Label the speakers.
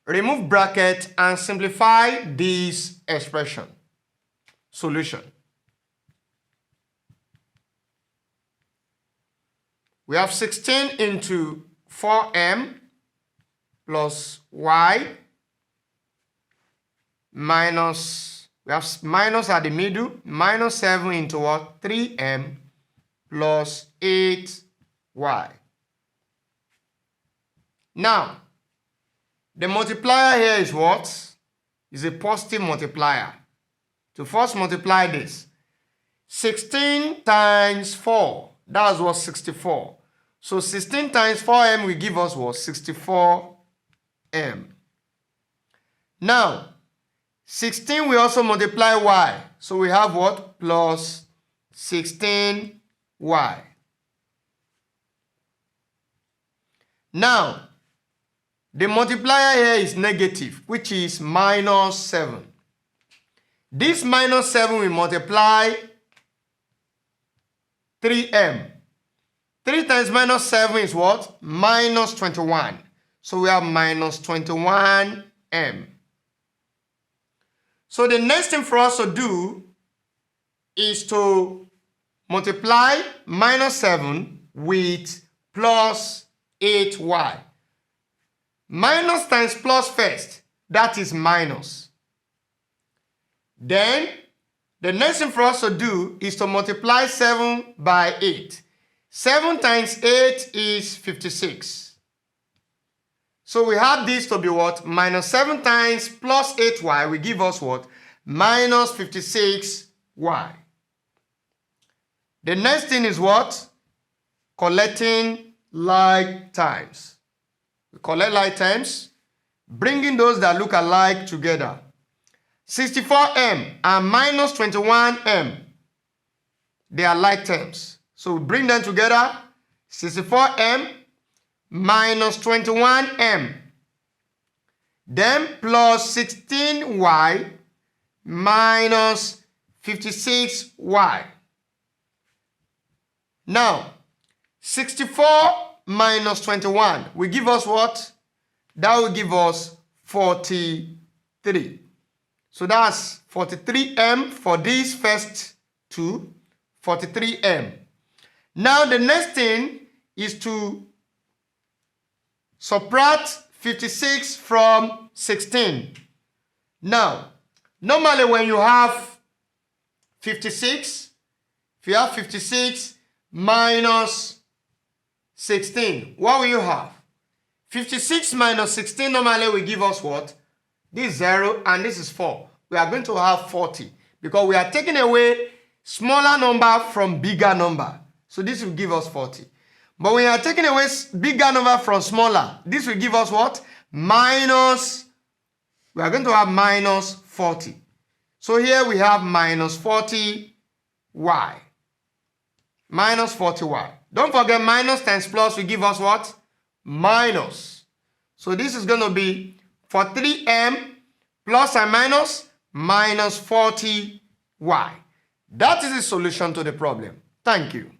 Speaker 1: remove bracket and simplify this expression. Solution. We have 16 into 4m plus y minus, we have minus at the middle, minus 7 into what? 3m plus 8y. Now, the multiplier here is what? Is a positive multiplier. To first multiply this, 16 times 4, that's what? 64. So 16 times 4m will give us what? 64m. Now, 16 we also multiply y. So we have what? Plus 16y. Now, the multiplier here is negative, which is minus 7. This minus 7 will multiply 3m. 3 times minus 7 is what? Minus 21. So we have minus 21m. So the next thing for us to do is to multiply minus 7 with plus 8y. Minus times plus first, that is minus. Then, the next thing for us to do is to multiply 7 by 8. 7 times 8 is 56. So we have this to be what? Minus 7 times plus 8y will give us what? Minus 56y. The next thing is what? Collecting like terms. We collect like terms, bringing those that look alike together. 64m and minus 21m, they are like terms. So we bring them together, 64m minus 21m, then plus 16y minus 56y. Now, 64 minus 21 will give us what? That will give us 43. So that's 43m for these first two, 43m. Now the next thing is to subtract 56 from 16. Now, normally when you have 56, if you have 56 minus 16, what will you have? 56 minus 16 normally will give us what? This is 0 and this is 4. We are going to have 40 because we are taking away smaller number from bigger number. So this will give us 40. But when we are taking away bigger number from smaller, this will give us what? Minus, we are going to have minus 40. So here we have minus 40y. Minus 40y. Don't forget minus times plus will give us what? Minus. So this is going to be 43m plus and minus 40y. That is the solution to the problem. Thank you.